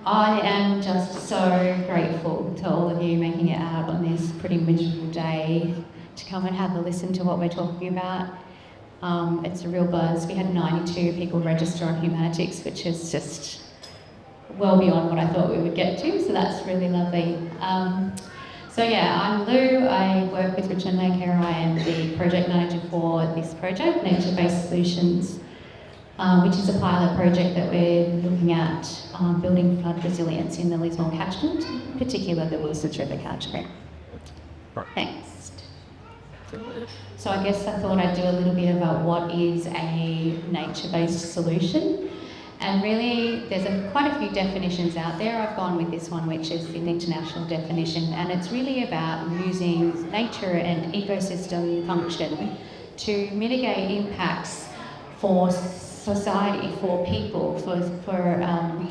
I am just so grateful to all of you making it out on this pretty miserable day to come and have a listen to what we're talking about. It's a real buzz. We had 92 people register on Humanities, which is just well beyond what I thought we would get to, so that's really lovely. So yeah, I'm Lou. I work with Richmond Landcare. I am the project manager for this project, Nature-Based Solutions, which is a pilot project that we're looking at building flood resilience in the Lismore Catchment, in particular the River Catchment. Thanks. So I guess I thought I'd do a little bit about what is a nature-based solution. And really, there's quite a few definitions out there. I've gone with this one, which is the international definition, and it's really about using nature and ecosystem function to mitigate impacts for society, for people, for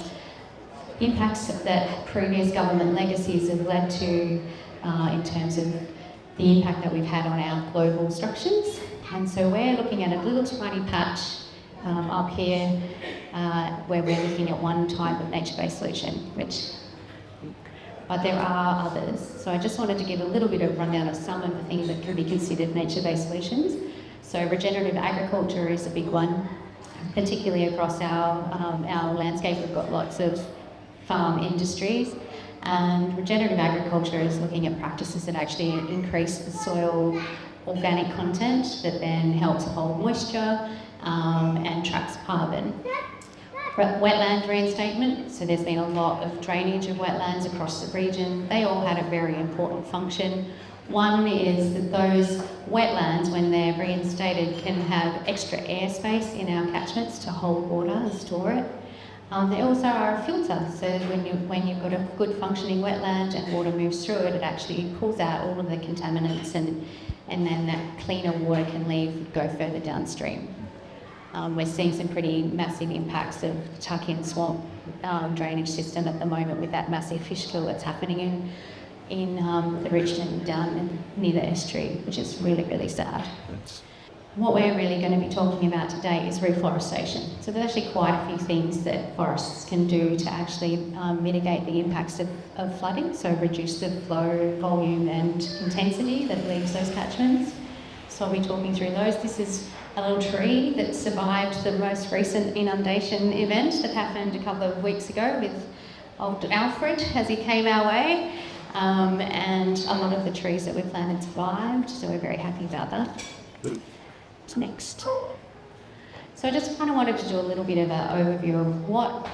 impacts that previous government legacies have led to in terms of the impact that we've had on our global structures. And so we're looking at a little tiny patch up here where we're looking at one type of nature-based solution, but there are others. So I just wanted to give a little bit of rundown of some of the things that could be considered nature-based solutions. So regenerative agriculture is a big one, particularly across our landscape. We've got lots of farm industries, and regenerative agriculture is looking at practices that actually increase the soil organic content that then helps hold moisture and traps carbon. Wetland reinstatement, so there's been a lot of drainage of wetlands across the region. They all had a very important function. One is that those wetlands, when they're reinstated, can have extra airspace in our catchments to hold water and store it. They also are a filter, so when you've got a good functioning wetland and water moves through it, it actually pulls out all of the contaminants and then that cleaner water can go further downstream. We're seeing some pretty massive impacts of tuck-in swamp drainage system at the moment with that massive fish kill that's happening in the Richmond down near the estuary, which is really, really sad. What we're really going to be talking about today is reforestation. So there's actually quite a few things that forests can do to actually mitigate the impacts of flooding, so reduce the flow, volume and intensity that leaves those catchments. So I'll be talking through those. This is a little tree that survived the most recent inundation event that happened a couple of weeks ago with old Alfred as he came our way. And a lot of the trees that we planted survived, so we're very happy about that. Next. So I just kind of wanted to do a little bit of an overview of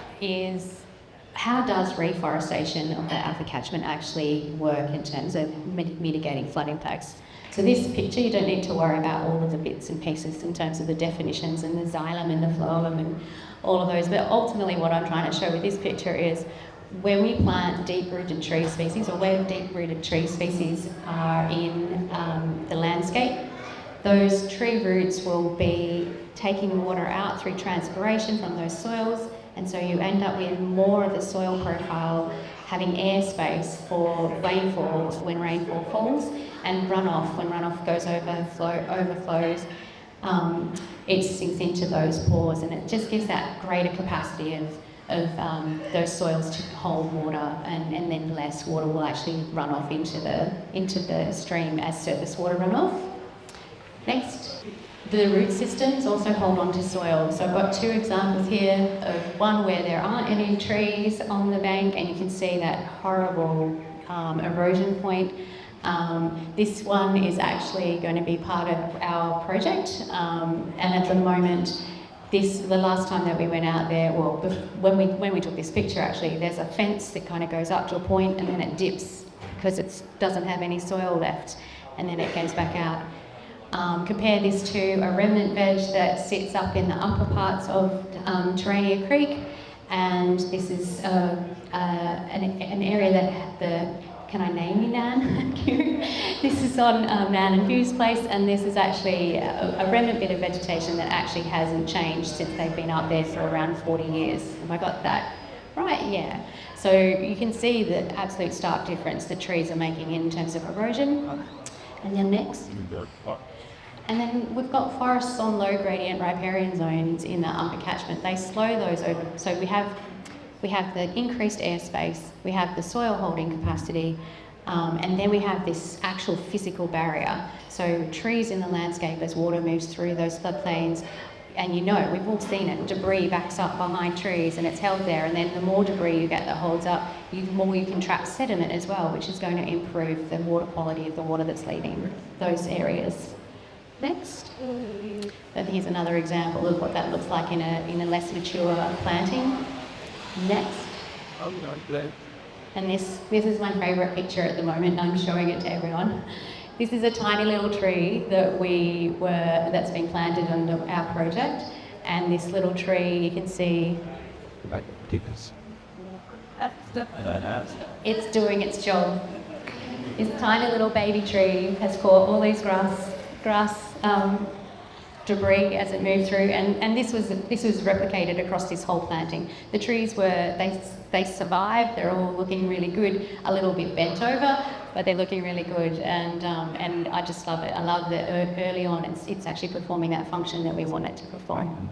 how does reforestation of the Alpha Catchment actually work in terms of mitigating flood impacts. So this picture, you don't need to worry about all of the bits and pieces in terms of the definitions and the xylem and the phloem and all of those, but ultimately what I'm trying to show with this picture is when we plant deep-rooted tree species, or where deep-rooted tree species are in the landscape, those tree roots will be taking water out through transpiration from those soils, and so you end up with more of the soil profile having airspace for rainfall when rainfall falls, and runoff when runoff overflows. It sinks into those pores, and it just gives that greater capacity of those soils to hold water, and then less water will actually run off into the stream as surface water runoff. Next, the root systems also hold on to soil. So I've got two examples here of one where there aren't any trees on the bank, and you can see that horrible erosion point. This one is actually going to be part of our project, and at the moment, the last time that we went out there, well, when we took this picture actually, there's a fence that kind of goes up to a point and then it dips because it doesn't have any soil left, and then it goes back out. Compare this to a remnant veg that sits up in the upper parts of Terania Creek, and this is an area that can I name you, Nan? This is on Nan and Hugh's place, and this is actually a remnant bit of vegetation that actually hasn't changed since they've been up there for around 40 years. Have I got that right? Yeah. So you can see the absolute stark difference the trees are making in terms of erosion. And then next. And then we've got forests on low gradient riparian zones in the upper catchment. They slow those over. So we have we have the increased airspace, we have the soil holding capacity, and then we have this actual physical barrier. So trees in the landscape as water moves through those floodplains, and you know, we've all seen it, debris backs up behind trees and it's held there, and then the more debris you get that holds up, the more you can trap sediment as well, which is going to improve the water quality of the water that's leaving those areas. Next. And here's another example of what that looks like in a less mature planting. Next. And this is my favourite picture at the moment, and I'm showing it to everyone. This is a tiny little tree that's been planted under our project, and this little tree, you can see it's doing its job. This tiny little baby tree has caught all these grass debris as it moved through, and this was replicated across this whole planting. The trees they survived. They're all looking really good, a little bit bent over, but they're looking really good, and I just love it. I love that early on it's actually performing that function that we want it to perform.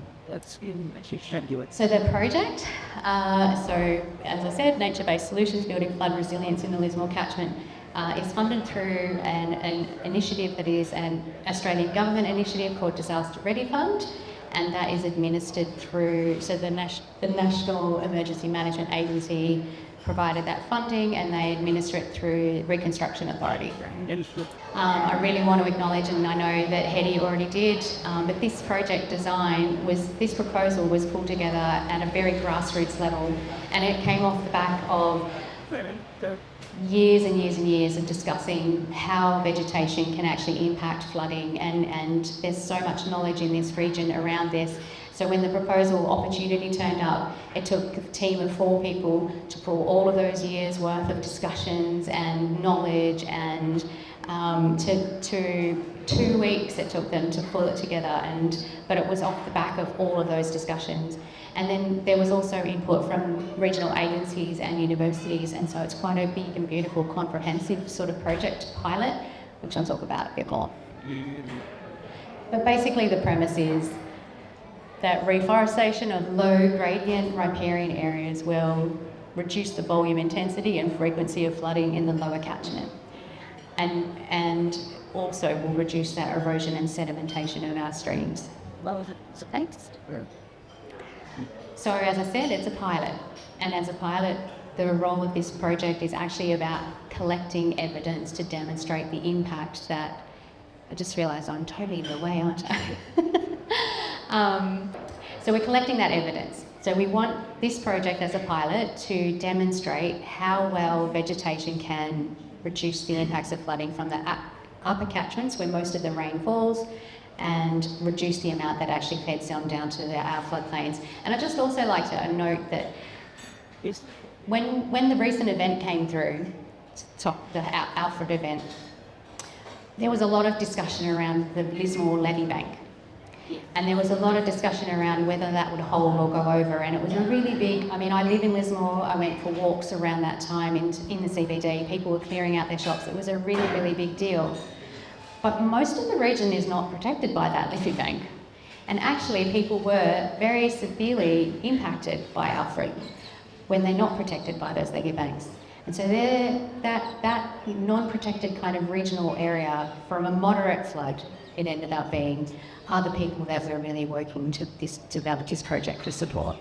So the project, so as I said, nature-based solutions building flood resilience in the Lismore Catchment is funded through an initiative that is an Australian government initiative called Disaster Ready Fund, and that is administered through, so the National Emergency Management Agency provided that funding, and they administer it through Reconstruction Authority. I really want to acknowledge, and I know that Hetty already did, but this project this proposal was pulled together at a very grassroots level, and it came off the back of years and years and years of discussing how vegetation can actually impact flooding, and there's so much knowledge in this region around this. So when the proposal opportunity turned up, it took a team of 4 people to pull all of those years worth of discussions and knowledge, and to 2 weeks it took them to pull it together, but it was off the back of all of those discussions. And then there was also input from regional agencies and universities, and so it's quite a big and beautiful comprehensive sort of project pilot, which I'll talk about a bit more. But basically the premise is that reforestation of low gradient riparian areas will reduce the volume, intensity and frequency of flooding in the lower catchment, and also will reduce that erosion and sedimentation of our streams. Thanks. So as I said, it's a pilot, and as a pilot, the role of this project is actually about collecting evidence to demonstrate the impact that, I just realised I'm totally in the way, aren't I? So we're collecting that evidence. So we want this project as a pilot to demonstrate how well vegetation can reduce the impacts of flooding from the upper catchments where most of the rain falls, and reduce the amount that actually feds down to our floodplains. And I'd just also like to note that when the recent event came through, the Alfred event, there was a lot of discussion around the Lismore levee bank. And there was a lot of discussion around whether that would hold or go over, and it was a really big, I mean, I live in Lismore, I went for walks around that time in the CBD, people were clearing out their shops, it was a really, really big deal. But most of the region is not protected by that levee bank. And actually people were very severely impacted by Alfred when they're not protected by those levee banks. And so that non-protected kind of regional area from a moderate flood, it ended up being, are the people that we're really working to develop this project to support.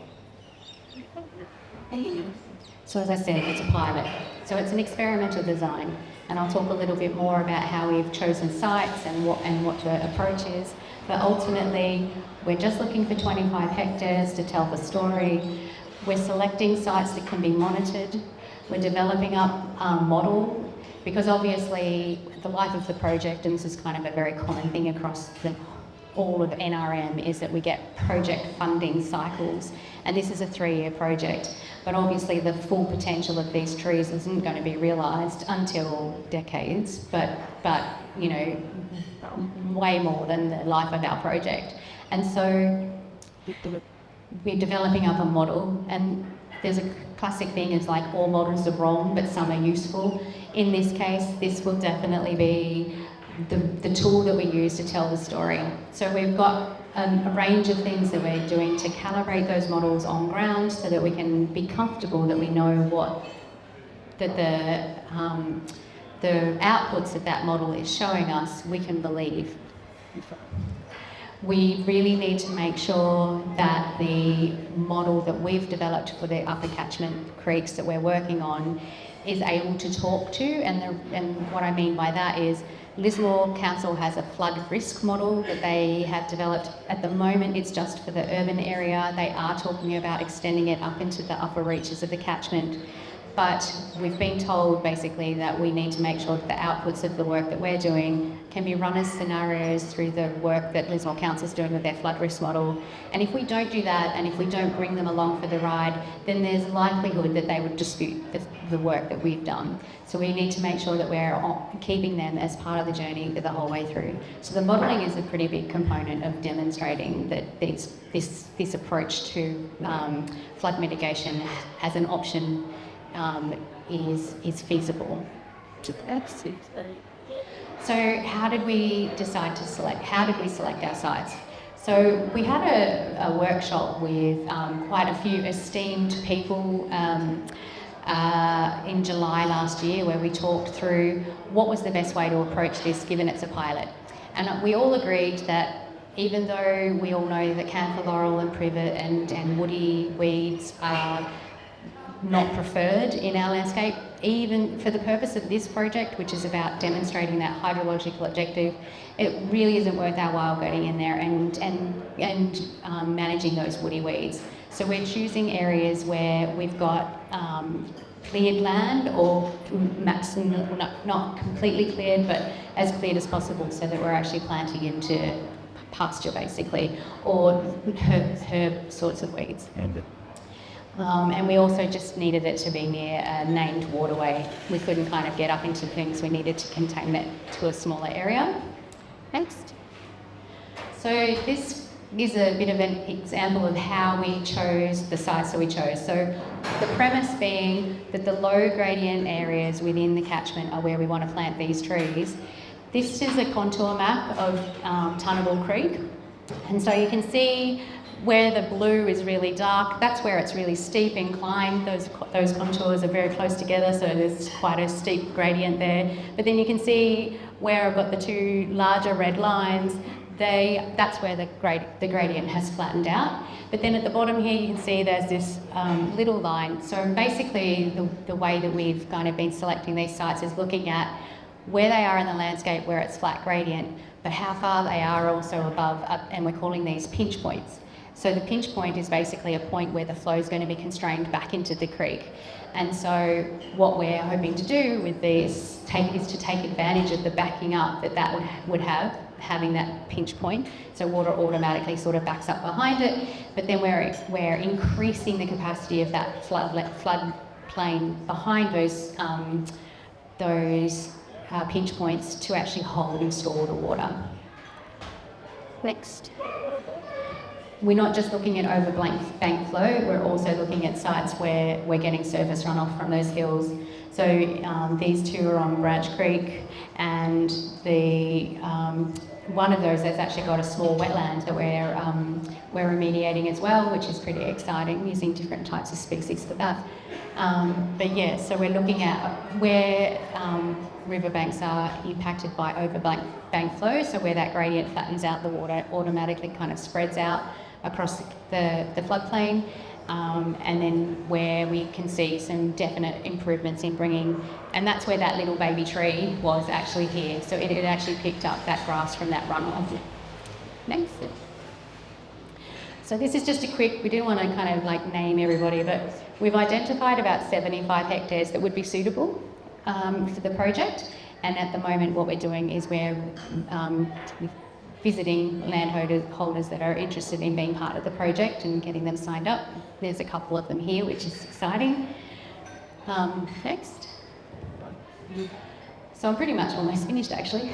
So as I said, it's a pilot. So it's an experimental design. And I'll talk a little bit more about how we've chosen sites and what the approach is. But ultimately, we're just looking for 25 hectares to tell the story. We're selecting sites that can be monitored. We're developing up a model, because obviously the life of the project, and this is kind of a very common thing across all of NRM, is that we get project funding cycles, and this is a 3-year project. But obviously the full potential of these trees isn't going to be realised until decades, but you know, way more than the life of our project. And so we're developing up a model, and there's a classic thing, is like all models are wrong, but some are useful. In this case, this will definitely be the tool that we use to tell the story. So we've got a range of things that we're doing to calibrate those models on ground so that we can be comfortable that we know that the outputs that that model is showing us we can believe. We really need to make sure that the model that we've developed for the upper catchment creeks that we're working on is able to talk to, and what I mean by that is Lismore Council has a flood risk model that they have developed. At the moment, it's just for the urban area. They are talking about extending it up into the upper reaches of the catchment. But we've been told basically that we need to make sure that the outputs of the work that we're doing can be run as scenarios through the work that Lismore Council is doing with their flood risk model. And if we don't do that, and if we don't bring them along for the ride, then there's likelihood that they would dispute the work that we've done. So we need to make sure that we're keeping them as part of the journey the whole way through. So the modelling is a pretty big component of demonstrating that this approach to flood mitigation as an option is feasible. So how did we decide to select? How did we select our sites? So we had a workshop with quite a few esteemed people in July last year, where we talked through what was the best way to approach this given it's a pilot. And we all agreed that even though we all know that camphor laurel and privet and woody weeds are not preferred in our landscape, even for the purpose of this project, which is about demonstrating that hydrological objective, it really isn't worth our while going in there and managing those woody weeds. So we're choosing areas where we've got cleared land, or maximum, not completely cleared, but as cleared as possible, so that we're actually planting into pasture basically, or herb sorts of weeds. And we also just needed it to be near a named waterway. We couldn't kind of get up into things, we needed to contain it to a smaller area. Next. So this is a bit of an example of how we chose the sites that we chose. So the premise being that the low gradient areas within the catchment are where we want to plant these trees. This is a contour map of Tunnable Creek. And so you can see where the blue is really dark, that's where it's really steep incline. Those contours are very close together, so there's quite a steep gradient there. But then you can see where I've got the two larger red lines, that's where the gradient has flattened out. But then at the bottom here you can see there's this little line. So basically the way that we've kind of been selecting these sites is looking at where they are in the landscape where it's flat gradient, but how far they are also above, and we're calling these pinch points. So the pinch point is basically a point where the flow is going to be constrained back into the creek. And so what we're hoping to do with this is to take advantage of the backing up that would have, having that pinch point. So water automatically sort of backs up behind it, but then we're increasing the capacity of that flood plain behind those pinch points to actually hold and store the water. Next. We're not just looking at over bank flow, we're also looking at sites where we're getting surface runoff from those hills. So these two are on Branch Creek, and one of those has actually got a small wetland that we're remediating as well, which is pretty exciting, using different types of species for that. But yeah, so we're looking at where riverbanks are impacted by over bank flow, so where that gradient flattens out, the water automatically kind of spreads out across the floodplain, and then where we can see some definite improvements in bringing, and that's where that little baby tree was actually here. So it had actually picked up that grass from that runoff. Next. So this is just a quick, we didn't want to kind of like name everybody, but we've identified about 75 hectares that would be suitable for the project. And at the moment what we're doing is we're visiting landholders that are interested in being part of the project and getting them signed up. There's a couple of them here, which is exciting. Next. So I'm pretty much almost finished actually.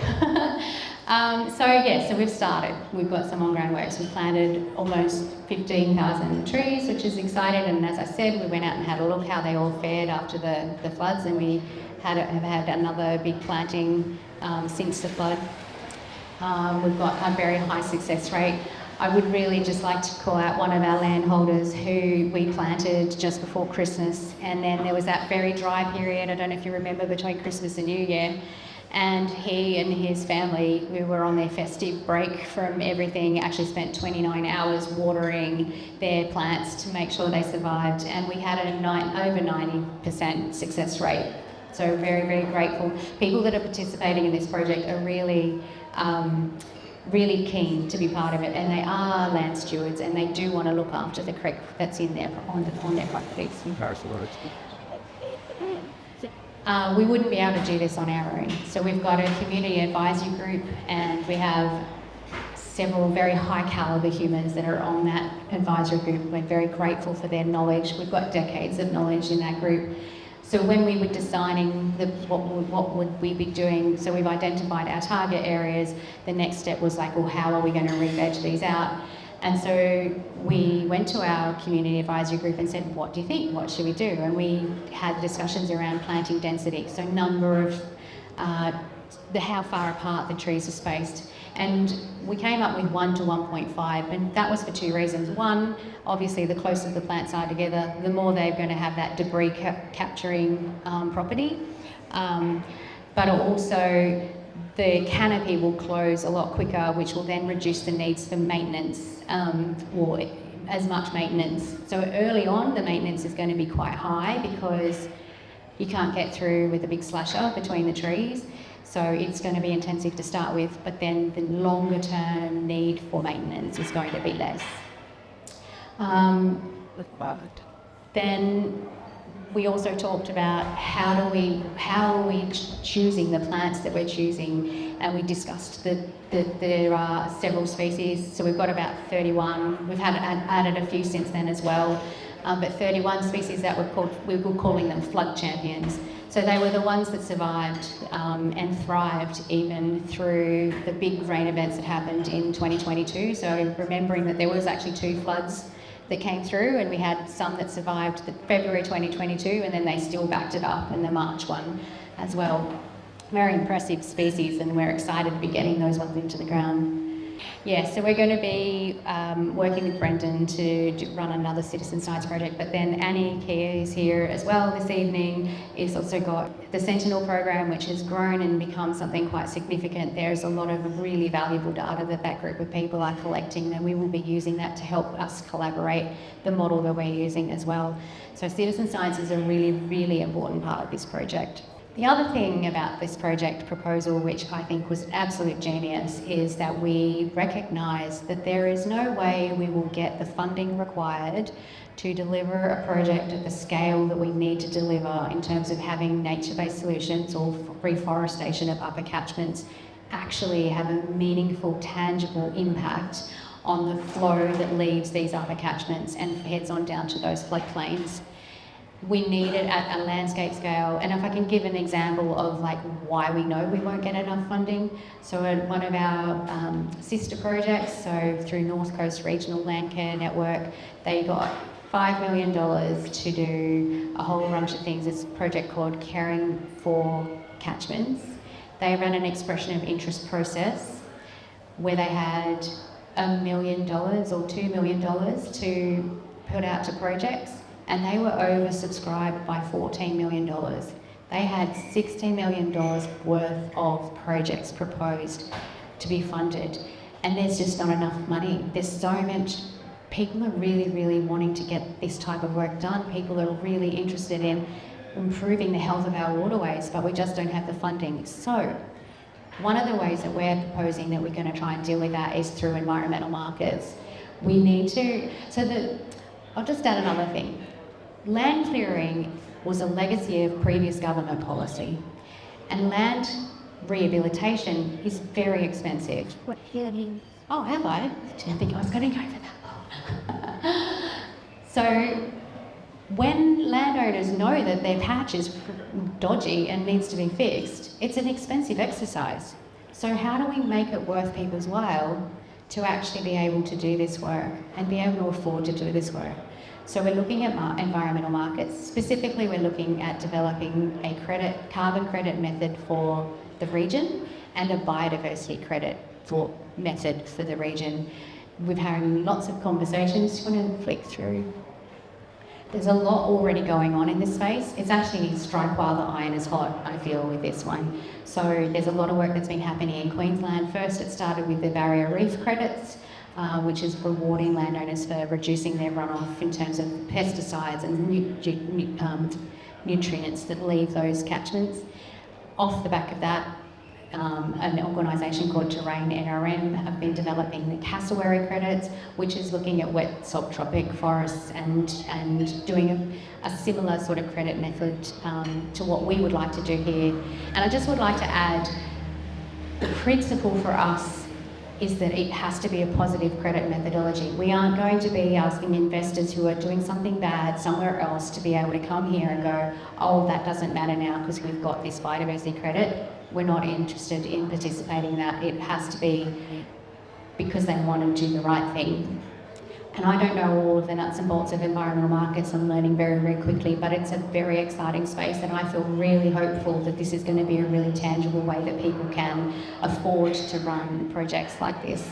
So we've started. We've got some on-ground works. We've planted almost 15,000 trees, which is exciting. And as I said, we went out and had a look how they all fared after the floods, and we have had another big planting since the flood. We've got a very high success rate. I would really just like to call out one of our landholders who we planted just before Christmas, and then there was that very dry period, I don't know if you remember, between Christmas and New Year, and he and his family, we were on their festive break from everything, actually spent 29 hours watering their plants to make sure they survived, and we had over 90% success rate. So very, very grateful. People that are participating in this project are really really keen to be part of it, and they are land stewards, and they do want to look after the creek that's in their on their properties. We wouldn't be able to do this on our own. So we've got a community advisory group, and we have several very high caliber humans that are on that advisory group. We're very grateful for their knowledge. We've got decades of knowledge in that group. So when we were designing what would we be doing, so we've identified our target areas, the next step was like, well, how are we going to re-veg these out? And so we went to our community advisory group and said, what do you think? What should we do? And we had discussions around planting density, so number of, how far apart the trees are spaced. And we came up with 1 to 1.5, and that was for two reasons. One, obviously the closer the plants are together, the more they're going to have that debris capturing property. But also the canopy will close a lot quicker, which will then reduce the needs for maintenance, or as much maintenance. So early on, the maintenance is going to be quite high because you can't get through with a big slasher between the trees. So it's going to be intensive to start with, but then the longer term need for maintenance is going to be less. Then we also talked about how are we choosing the plants that we're choosing, and we discussed that there are several species. So we've got about 31. We've added a few since then as well, but 31 species that we were calling them flood champions. So they were the ones that survived and thrived even through the big rain events that happened in 2022. So remembering that there was actually 2 floods that came through, and we had some that survived the February 2022, and then they still backed it up in the March one as well. Very impressive species, and we're excited to be getting those ones into the ground. Yeah, so we're going to be working with Brendan to run another citizen science project, but then Annie Kia is here as well this evening. He's also got the Sentinel program, which has grown and become something quite significant. There's a lot of really valuable data that group of people are collecting, and we will be using that to help us collaborate the model that we're using as well. So citizen science is a really, really important part of this project. The other thing about this project proposal, which I think was absolute genius, is that we recognise that there is no way we will get the funding required to deliver a project at the scale that we need to deliver in terms of having nature-based solutions or reforestation of upper catchments actually have a meaningful, tangible impact on the flow that leaves these upper catchments and heads on down to those floodplains. We need it at a landscape scale, and if I can give an example of like why we know we won't get enough funding. So at one of our sister projects, so through North Coast Regional Landcare Network, they got $5 million to do a whole bunch of things. It's a project called Caring for Catchments. They ran an expression of interest process where they had $1 million or $2 million to put out to projects, and they were oversubscribed by $14 million. They had $16 million worth of projects proposed to be funded, and there's just not enough money. There's so much, people are really, really wanting to get this type of work done. People are really interested in improving the health of our waterways, but we just don't have the funding. So one of the ways that we're proposing that we're going to try and deal with that is through environmental markets. We need to, I'll just add another thing. Land clearing was a legacy of previous government policy, and land rehabilitation is very expensive. Oh, have I? I didn't think I was going to go for that. So when landowners know that their patch is dodgy and needs to be fixed, it's an expensive exercise. So how do we make it worth people's while to actually be able to do this work and be able to afford to do this work? So we're looking at environmental markets. Specifically, we're looking at developing a carbon credit method for the region and a biodiversity credit method for the region. we've had lots of conversations. Do you want to flick through? There's a lot already going on in this space. It's actually strike while the iron is hot, I feel, with this one. So there's a lot of work that's been happening in Queensland. First, it started with the barrier reef credits, which is rewarding landowners for reducing their runoff in terms of pesticides and nutrients that leave those catchments. Off the back of that, an organisation called Terrain NRM have been developing the cassowary credits, which is looking at wet subtropic forests and doing a similar sort of credit method to what we would like to do here. And I just would like to add, the principle for us is that it has to be a positive credit methodology. We aren't going to be asking investors who are doing something bad somewhere else to be able to come here and go, oh, that doesn't matter now because we've got this biodiversity credit. We're not interested in participating in that. It has to be because they want to do the right thing. And I don't know all of the nuts and bolts of environmental markets. I'm learning very, very quickly, but it's a very exciting space, and I feel really hopeful that this is going to be a really tangible way that people can afford to run projects like this.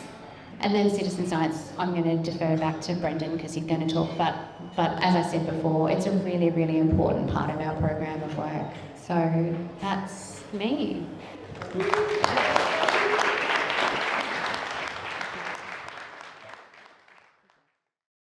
And then citizen science, I'm going to defer back to Brendan because he's going to talk about, but as I said before, it's a really, really important part of our program of work. So that's me.